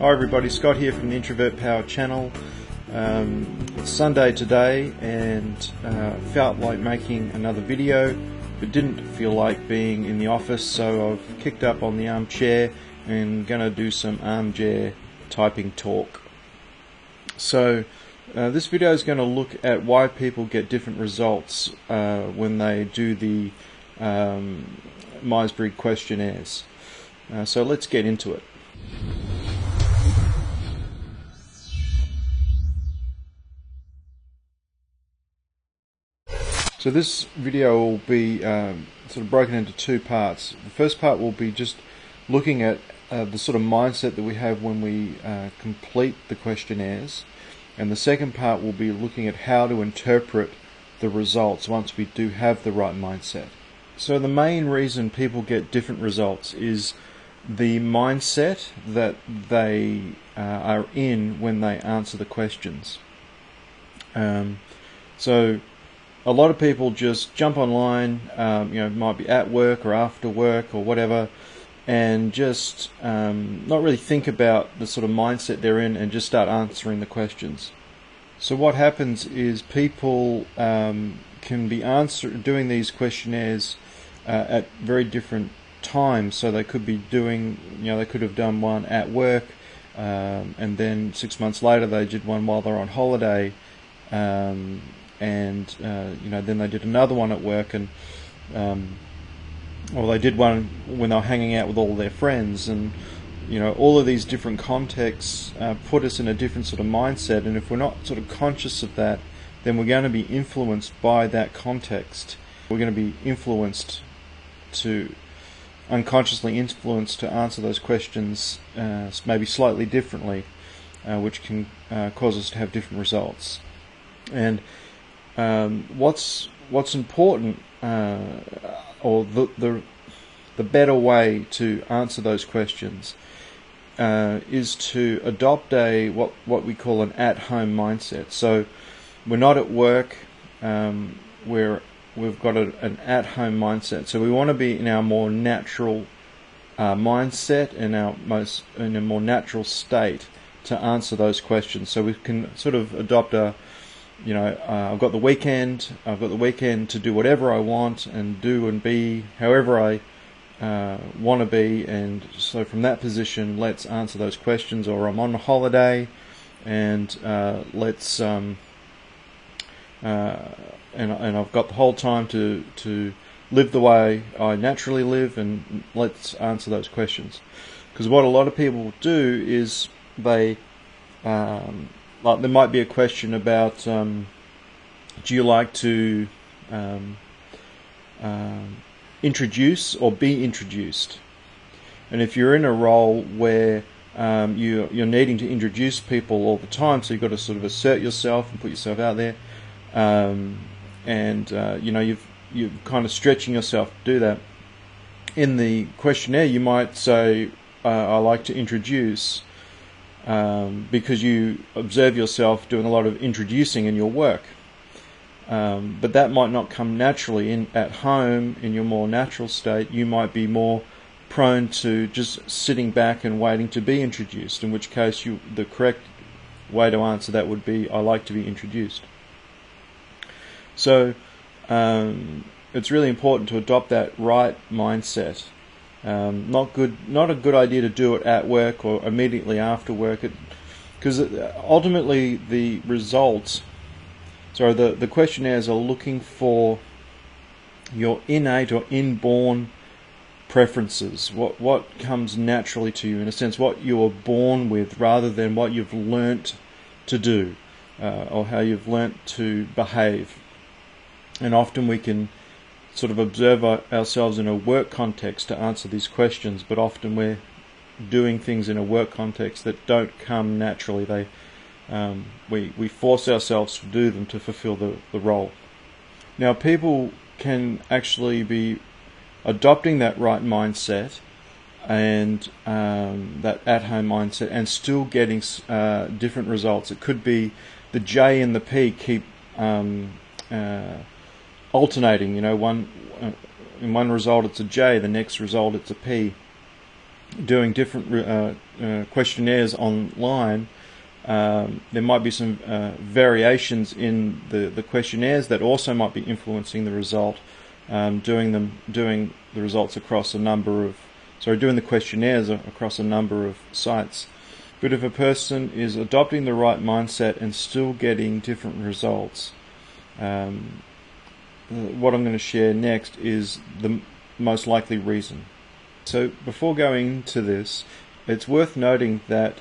Hi everybody, Scott here from the Introvert Power channel. It's Sunday today and felt like making another video but didn't feel like being in the office, so I've kicked up on the armchair and going to do some armchair typing talk. So this video is going to look at why people get different results when they do the Myers-Briggs questionnaires. So let's get into it. So this video will be sort of broken into two parts. The first part will be just looking at the sort of mindset that we have when we complete the questionnaires, and the second part will be looking at how to interpret the results once we do have the right mindset. So the main reason people get different results is the mindset that they are in when they answer the questions. So a lot of people just jump online, might be at work or after work or whatever, and just not really think about the sort of mindset they're in and just start answering the questions. So what happens is people can be doing these questionnaires at very different times. So they could be doing, they could have done one at work, and then 6 months later they did one while they're on holiday. And then they did another one at work, and or they did one when they were hanging out with all their friends, and all of these different contexts put us in a different sort of mindset, and if we're not sort of conscious of that, then we're going to be influenced by that context. We're going to be unconsciously influenced to answer those questions maybe slightly differently, which can cause us to have different results. And what's important, or the better way to answer those questions is to adopt what we call an at-home mindset. So we're not at work, we've got an at-home mindset. So we want to be in our more natural mindset, in a more natural state to answer those questions. So we can sort of adopt I've got the weekend to do whatever I want and do and be however I want to be, and so from that position let's answer those questions. Or I'm on holiday and and I've got the whole time to live the way I naturally live, and let's answer those questions. Because what a lot of people do is they like there might be a question about do you like to introduce or be introduced? And if you're in a role where you're needing to introduce people all the time, so you've got to sort of assert yourself and put yourself out there, you're kind of stretching yourself to do that. In the questionnaire you might say, I like to introduce, because you observe yourself doing a lot of introducing in your work, but that might not come naturally. At home, in your more natural state, you might be more prone to just sitting back and waiting to be introduced, in which case the correct way to answer that would be, I like to be introduced. So it's really important to adopt that right mindset. Not a good idea to do it at work or immediately after work, because ultimately the questionnaires are looking for your innate or inborn preferences, what comes naturally to you, in a sense, what you were born with, rather than what you've learnt to do, or how you've learnt to behave. And often we can sort of observe ourselves in a work context to answer these questions, but often we're doing things in a work context that don't come naturally. We force ourselves to do them to fulfill the role. Now, people can actually be adopting that right mindset and that at-home mindset and still getting different results. It could be the J and the P keep alternating. In one result it's a J, the next result it's a P. doing different questionnaires online, there might be some variations in the questionnaires that also might be influencing the result. Doing the results across a number of, doing the questionnaires across a number of sites. But if a person is adopting the right mindset and still getting different results, what I'm going to share next is the most likely reason. So before going into this, it's worth noting that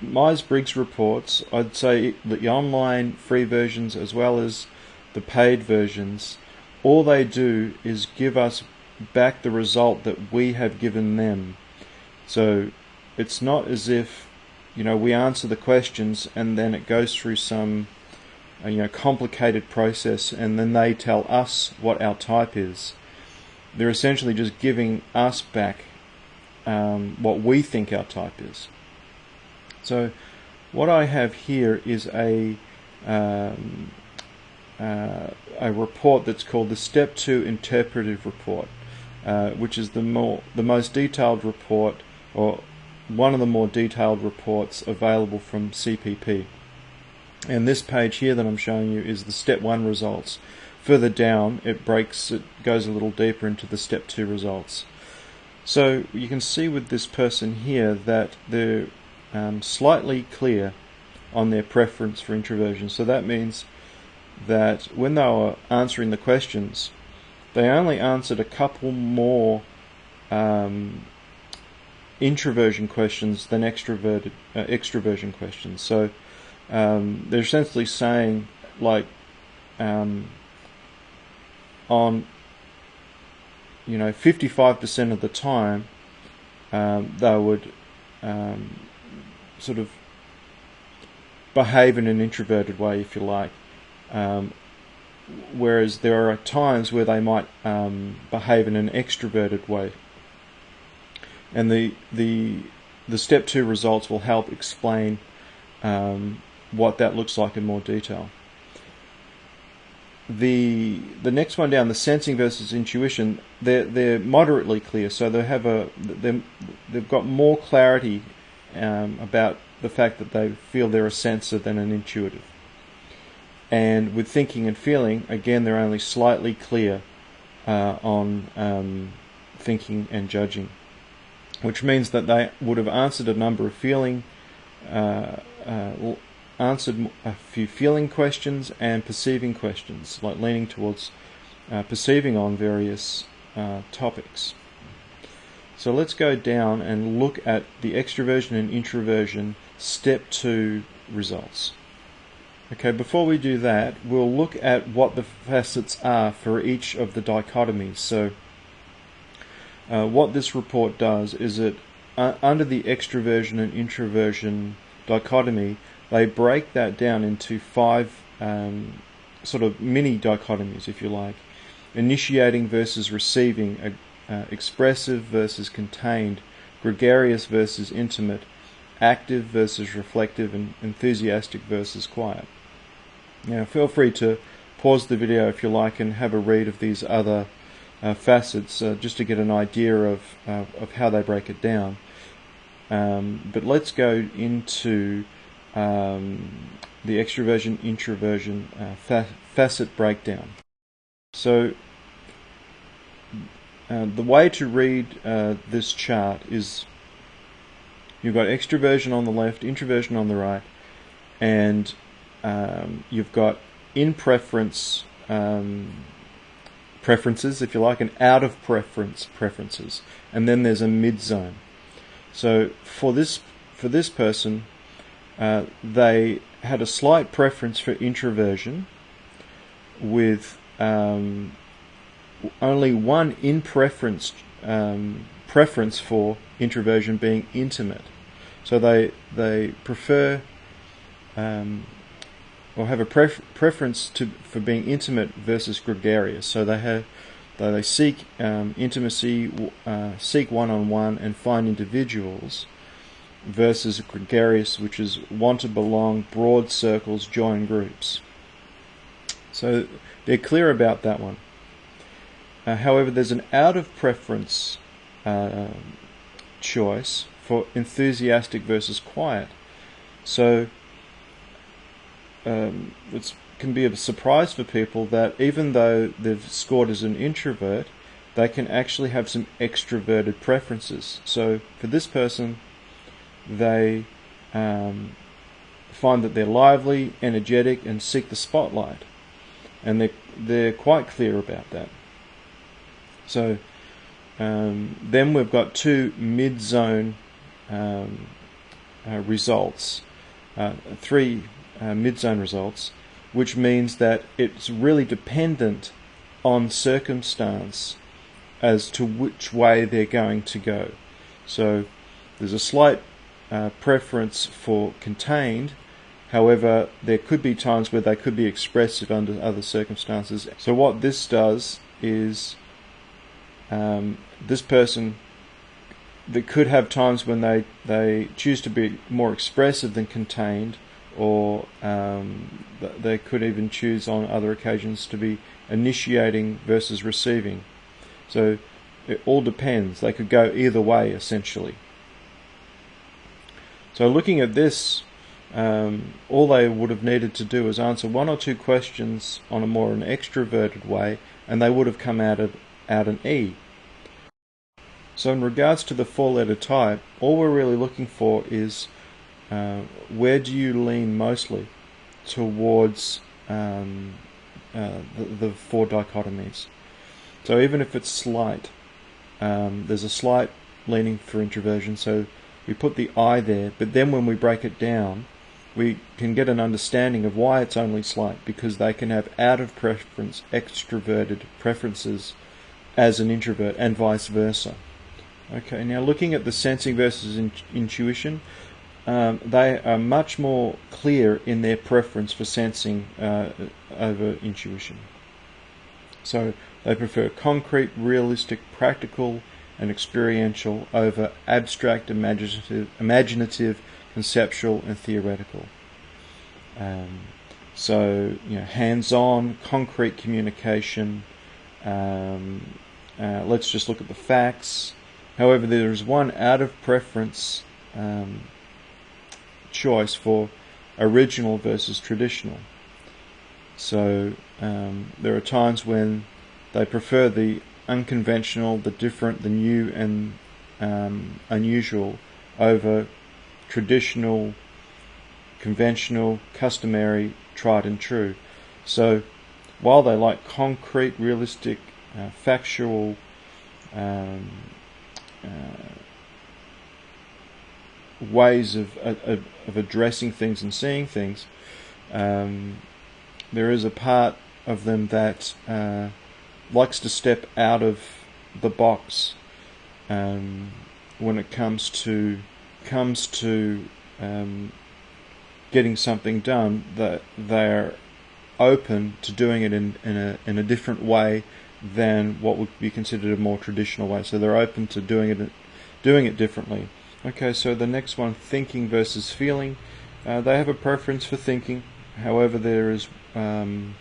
Myers-Briggs reports, I'd say the online free versions as well as the paid versions, all they do is give us back the result that we have given them. So it's not as if, we answer the questions and then it goes through some complicated process and then they tell us what our type is. They're essentially just giving us back what we think our type is. So what I have here is a report that's called the Step 2 Interpretive Report, which is the most detailed report, or one of the more detailed reports available from CPP. And this page here that I'm showing you is the Step 1 results. Further down, it goes a little deeper into the Step 2 results. So you can see with this person here that they're slightly clear on their preference for introversion. So that means that when they were answering the questions, they only answered a couple more introversion questions than extroversion questions. So they're essentially saying, like, on 55% of the time, they would sort of behave in an introverted way, if you like. Whereas there are times where they might behave in an extroverted way. And the Step 2 results will help explain what that looks like in more detail. The next one down, the sensing versus intuition, they're moderately clear, so they've got more clarity about the fact that they feel they're a sensor than an intuitive. And with thinking and feeling, again, they're only slightly clear on thinking and judging, which means that they would have answered a number of answered a few feeling questions and perceiving questions, like leaning towards perceiving on various topics. So let's go down and look at the extroversion and introversion Step 2 results. Okay, before we do that, we'll look at what the facets are for each of the dichotomies. So what this report does is that under the extroversion and introversion dichotomy, they break that down into 5 sort of mini dichotomies, if you like. Initiating versus receiving, expressive versus contained, gregarious versus intimate, active versus reflective, and enthusiastic versus quiet. Now, feel free to pause the video if you like and have a read of these other facets just to get an idea of how they break it down. But let's go into the extroversion introversion facet breakdown. So the way to read this chart is you've got extroversion on the left, introversion on the right, and you've got in preference preferences, if you like, and out of preference preferences, and then there's a mid zone. So for this person, they had a slight preference for introversion, with only one in preference for introversion being intimate. So they prefer or have a preference for being intimate versus gregarious. So they seek intimacy, seek one-on-one, and find individuals, versus gregarious, which is want to belong, broad circles, join groups. So they're clear about that one. However, there's an out of preference choice for enthusiastic versus quiet. So it can be a surprise for people that even though they've scored as an introvert, they can actually have some extroverted preferences. So for this person, they find that they're lively, energetic, and seek the spotlight, and they're quite clear about that. So then we've got two mid-zone results, three mid-zone results, which means that it's really dependent on circumstance as to which way they're going to go. So there's a slight preference for contained. However, there could be times where they could be expressive under other circumstances. So what this does is this person, they could have times when they choose to be more expressive than contained, or they could even choose on other occasions to be initiating versus receiving. So it all depends. They could go either way, essentially. So looking at this, all they would have needed to do is answer one or two questions on an extroverted way, and they would have come out an E. So in regards to the 4-letter type, all we're really looking for is where do you lean mostly towards the 4 dichotomies. So even if it's slight, there's a slight leaning for introversion, so we put the I there, but then when we break it down, we can get an understanding of why it's only slight, because they can have out of preference extroverted preferences as an introvert, and vice versa. Okay, now looking at the sensing versus intuition, they are much more clear in their preference for sensing over intuition. So they prefer concrete, realistic, practical, and experiential over abstract, imaginative, conceptual, and theoretical. So, hands-on, concrete communication. Let's just look at the facts. However, there is one out of preference choice for original versus traditional. So there are times when they prefer the unconventional, the different, the new, and unusual over traditional, conventional, customary, tried and true. So while they like concrete, realistic, factual, ways of addressing things and seeing things, there is a part of them that likes to step out of the box when it comes to getting something done. That they're open to doing it in a different way than what would be considered a more traditional way. So they're open to doing it differently. Okay, so the next one, thinking versus feeling. They have a preference for thinking. However, there is one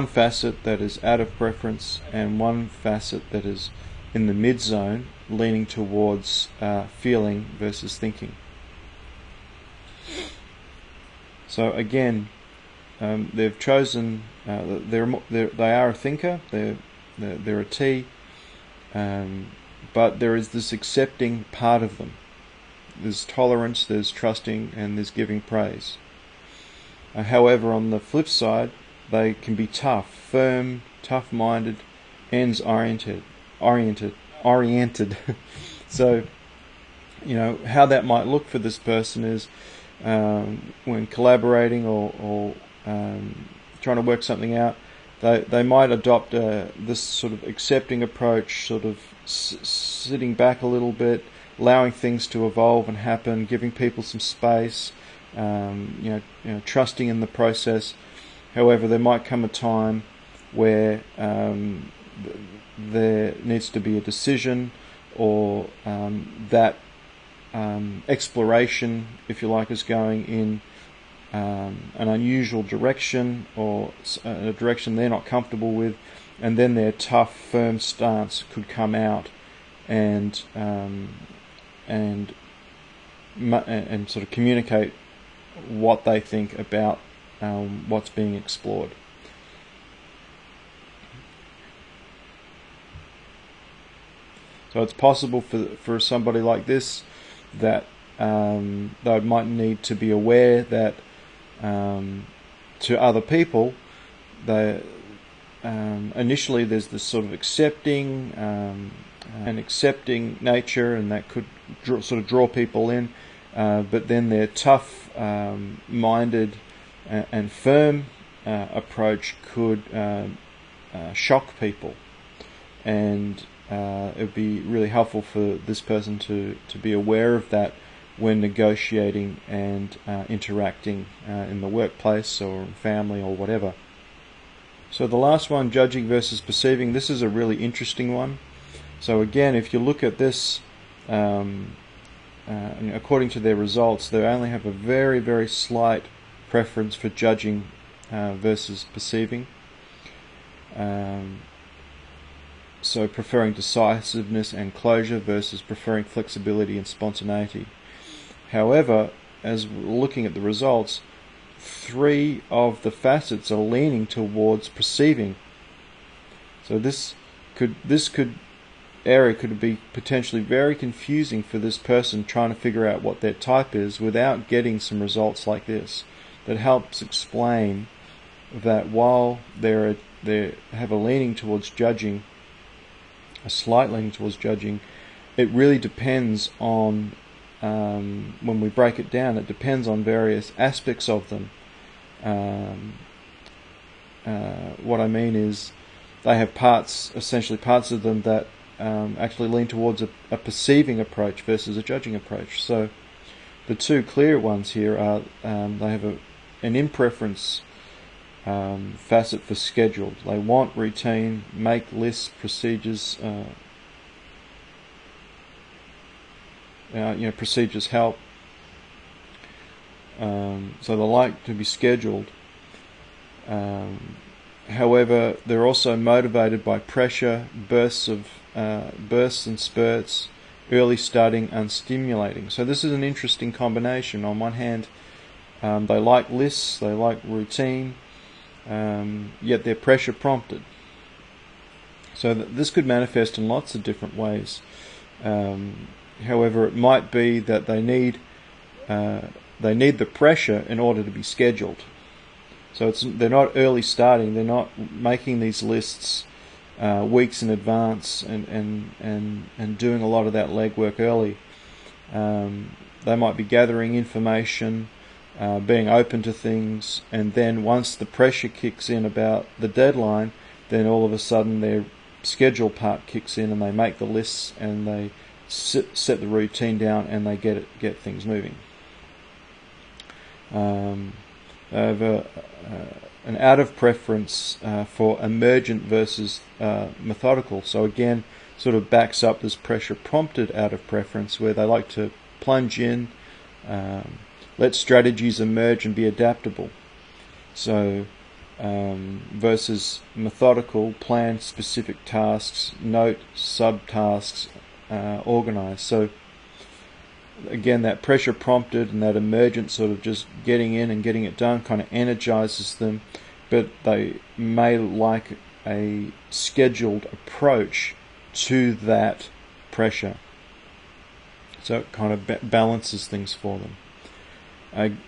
facet that is out of preference and one facet that is in the mid-zone, leaning towards feeling versus thinking. So again, they've chosen. They are a thinker. They're a T, but there is this accepting part of them. There's tolerance, there's trusting, and there's giving praise. However, on the flip side, they can be tough, firm, tough-minded, ends-oriented. So, how that might look for this person is when collaborating or trying to work something out, they might adopt this sort of accepting approach, sort of sitting back a little bit, allowing things to evolve and happen, giving people some space, trusting in the process. However, there might come a time where there needs to be a decision, or that exploration, if you like, is going in an unusual direction, or a direction they're not comfortable with, and then their tough, firm stance could come out and sort of communicate what they think about what's being explored. So it's possible for somebody like this that they might need to be aware that to other people, initially there's this sort of accepting nature, and that could sort of draw people in, but then their tough-minded and firm approach could shock people, and it would be really helpful for this person to be aware of that when negotiating and interacting in the workplace or family or whatever. So the last one, judging versus perceiving, this is a really interesting one. So again, if you look at this, according to their results, they only have a very, very slight preference for judging versus perceiving. So preferring decisiveness and closure versus preferring flexibility and spontaneity. However, as we're looking at the results, 3 of the facets are leaning towards perceiving. So this area could be potentially very confusing for this person trying to figure out what their type is without getting some results like this. That helps explain that while they have a leaning towards judging, a slight leaning towards judging, it really depends on, when we break it down, it depends on various aspects of them. What I mean is they have essentially parts of them that actually lean towards a perceiving approach versus a judging approach. So the 2 clear ones here are they have an in-preference facet for scheduled. They want routine, make lists, procedures. Procedures help. So they like to be scheduled. However, they're also motivated by pressure, bursts and spurts, early starting, unstimulating. So this is an interesting combination. On one hand, they like lists, they like routine, yet they're pressure prompted. So this could manifest in lots of different ways. However, it might be that they need the pressure in order to be scheduled. So they're not early starting. They're not making these lists weeks in advance and doing a lot of that legwork early. They might be gathering information, being open to things, and then once the pressure kicks in about the deadline, then all of a sudden their schedule part kicks in and they make the lists and they set the routine down and they get things moving. They have an out of preference for emergent versus methodical. So again, sort of backs up this pressure prompted out of preference, where they like to plunge in, let strategies emerge and be adaptable. So versus methodical, plan specific tasks, note subtasks, organize. So again, that pressure prompted and that emergent sort of just getting in and getting it done kind of energizes them, but they may like a scheduled approach to that pressure. So it kind of balances things for them.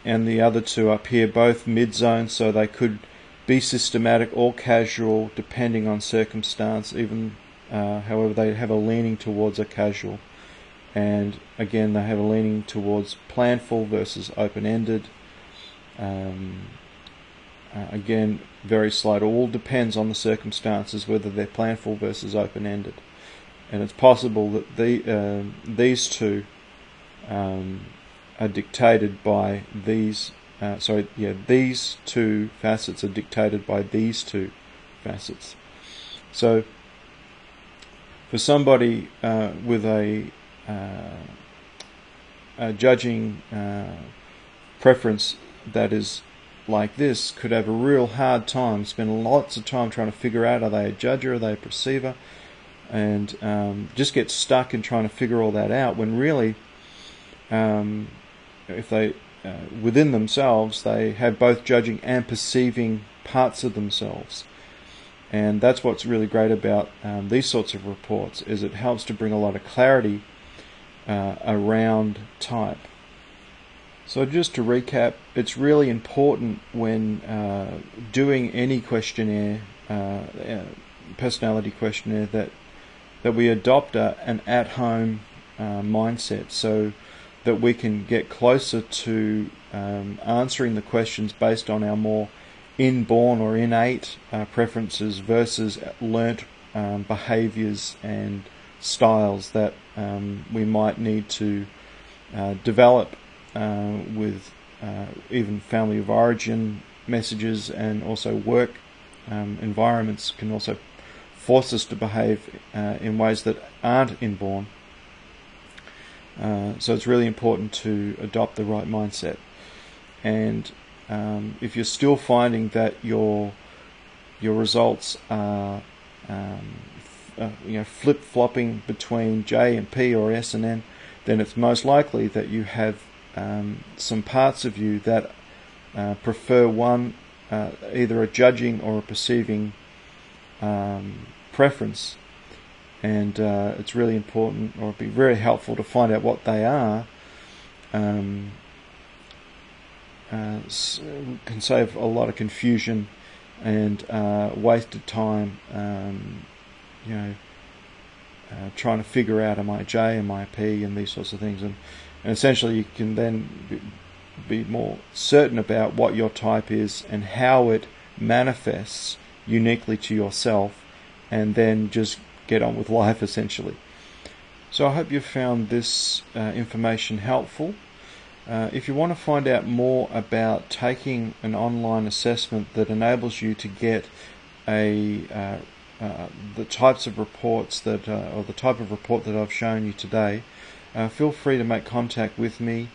And the other 2 up here, both mid-zone, so they could be systematic or casual depending on circumstance, even however they have a leaning towards a casual. And again, they have a leaning towards planful versus open-ended. Again, very slight. It all depends on the circumstances whether they're planful versus open-ended. And it's possible that these 2 are dictated by these. These 2 facets are dictated by these 2 facets. So, for somebody with a judging preference that is like this could have a real hard time, spend lots of time trying to figure out, are they a judger, are they a perceiver, and just get stuck in trying to figure all that out, when really if they within themselves they have both judging and perceiving parts of themselves. And that's what's really great about these sorts of reports, is it helps to bring a lot of clarity around type. So just to recap, it's really important when doing any questionnaire, personality questionnaire, that we adopt an at-home mindset, so that we can get closer to answering the questions based on our more inborn or innate preferences versus learnt behaviours and styles that we might need to develop with even family of origin messages, and also work environments can also force us to behave in ways that aren't inborn. So it's really important to adopt the right mindset. And if you're still finding that your results are flip-flopping between J and P or S and N, then it's most likely that you have some parts of you that prefer one, either a judging or a perceiving preference. And it's really important, or it'd be very helpful to find out what they are. Can save a lot of confusion and wasted time, trying to figure out, am I a J, am I a P, and these sorts of things. And essentially you can then be more certain about what your type is and how it manifests uniquely to yourself, and then just get on with life, essentially. So I hope you found this information helpful. If you want to find out more about taking an online assessment that enables you to get the types of reports that, or the type of report that I've shown you today, feel free to make contact with me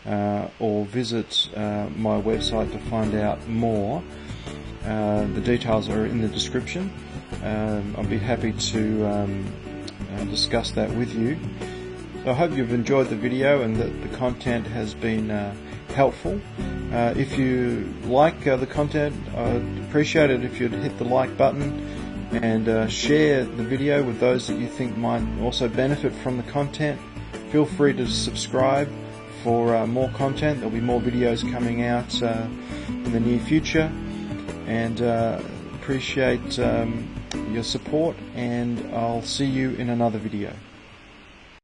or visit my website to find out more. The details are in the description. I'll be happy to discuss that with you. So I hope you've enjoyed the video and that the content has been helpful. If you like the content, I'd appreciate it if you'd hit the like button and share the video with those that you think might also benefit from the content. Feel free to subscribe for more content. There'll be more videos coming out in the near future, and appreciate your support, and I'll see you in another video.